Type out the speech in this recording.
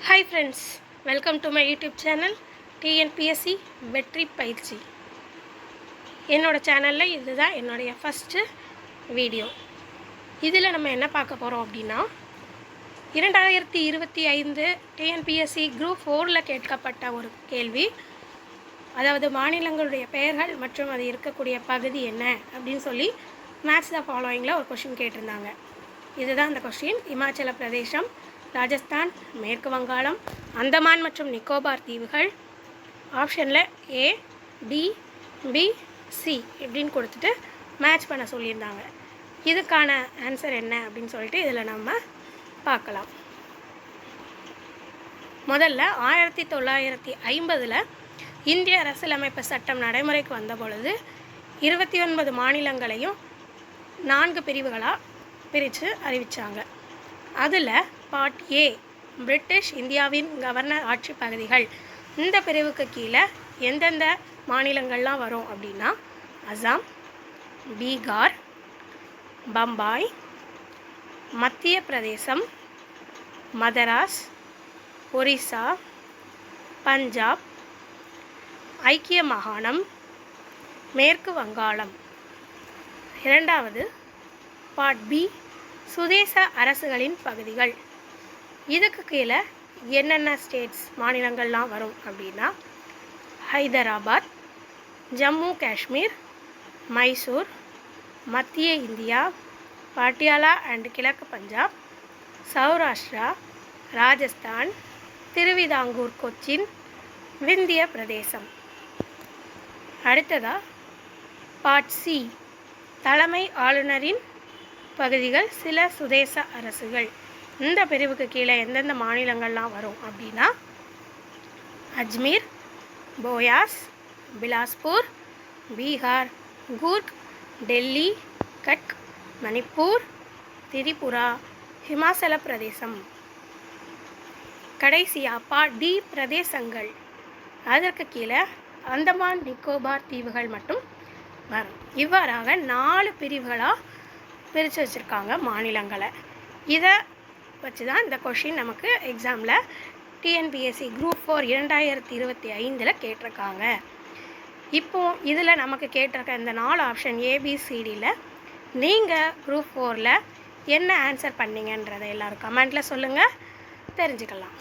Hi friends, welcome to my YouTube channel TNPSC வெற்றி பயிற்சி. என்னோட சேனலில் இதுதான் என்னுடைய ஃபஸ்ட்டு வீடியோ. இதில் நம்ம என்ன பார்க்க போகிறோம் அப்படின்னா 2025 டிஎன்பிஎஸ்சி குரூப் 4ல் கேட்கப்பட்ட ஒரு கேள்வி. அதாவது மாநிலங்களுடைய பெயர்கள் மற்றும் அது இருக்கக்கூடிய பகுதி என்ன அப்படின்னு சொல்லி மேட்ச் த ஃபாலோயிங்கில் ஒரு கொஷின் கேட்டிருந்தாங்க. இதுதான் அந்த கொஷின். இமாச்சல பிரதேசம், ராஜஸ்தான், மேற்கு வங்காளம், அந்தமான் மற்றும் நிக்கோபார் தீவுகள். ஆப்ஷனில் ஏ, டி, பி, சி இப்படின்னு கொடுத்துட்டு மேட்ச் பண்ண சொல்லியிருந்தாங்க. இதுக்கான ஆன்சர் என்ன அப்படின்னு சொல்லிட்டு இதில் நம்ம பார்க்கலாம். முதல்ல 1950 இந்திய அரசியலமைப்பு சட்டம் நடைமுறைக்கு வந்த பொழுது 29 மாநிலங்களையும் 4 பிரிவுகளாக பிரித்து அறிவித்தாங்க. அதில் பார்ட் ஏ பிரிட்டிஷ் இந்தியாவின் கவர்னர் ஆட்சி பகுதிகள். இந்த பிரிவுக்கு கீழே எந்தெந்த மாநிலங்கள்லாம் வரும் அப்படின்னா அசாம், பீகார், பம்பாய், மத்திய பிரதேசம், மதராஸ், ஒரிசா, பஞ்சாப், ஐக்கிய மாகாணம், மேற்கு வங்காளம். இரண்டாவது பார்ட் பி சுதேச அரசுகளின் பகுதிகள். இதுக்கு கீழே என்னென்ன ஸ்டேட்ஸ் மாநிலங்கள்லாம் வரும் அப்படின்னா ஹைதராபாத், ஜம்மு காஷ்மீர், மைசூர், மத்திய இந்தியா, பாட்டியாலா அண்ட் கிழக்கு பஞ்சாப், சௌராஷ்டிரா, ராஜஸ்தான், திருவிதாங்கூர், கொச்சின், விந்திய பிரதேசம். அடுத்ததாக பார்ட் சி தலைமை ஆளுநரின் பகுதிகள், சில சுதேச அரசுகள். இந்த பிரிவுக்கு கீழே எந்தெந்த மாநிலங்கள்லாம் வரும் அப்படின்னா அஜ்மீர், போயாஸ், பிலாஸ்பூர், பீகார், கூர்க், டெல்லி, கட்க், மணிப்பூர், திரிபுரா, ஹிமாச்சல பிரதேசம். கடைசியாக பார்ட் டி பிரதேசங்கள். அதற்கு கீழே அந்தமான் நிக்கோபார் தீவுகள் மட்டும் வரும். இவ்வாறாக 4 பிரிவுகளாக பிரித்து வச்சுருக்காங்க மாநிலங்களை. இதை வச்சு தான் இந்த கொஷின் நமக்கு எக்ஸாமில் டிஎன்பிஎஸ்சி குரூப் 4 2025 கேட்டிருக்காங்க. இப்போது இதில் நமக்கு கேட்டிருக்க இந்த 4 ஆப்ஷன் ஏபிசிடியில் நீங்கள் குரூப் 4ல் என்ன ஆன்சர் பண்ணீங்கன்றதை எல்லோரும் கமெண்ட்டில் சொல்லுங்கள், தெரிஞ்சுக்கலாம்.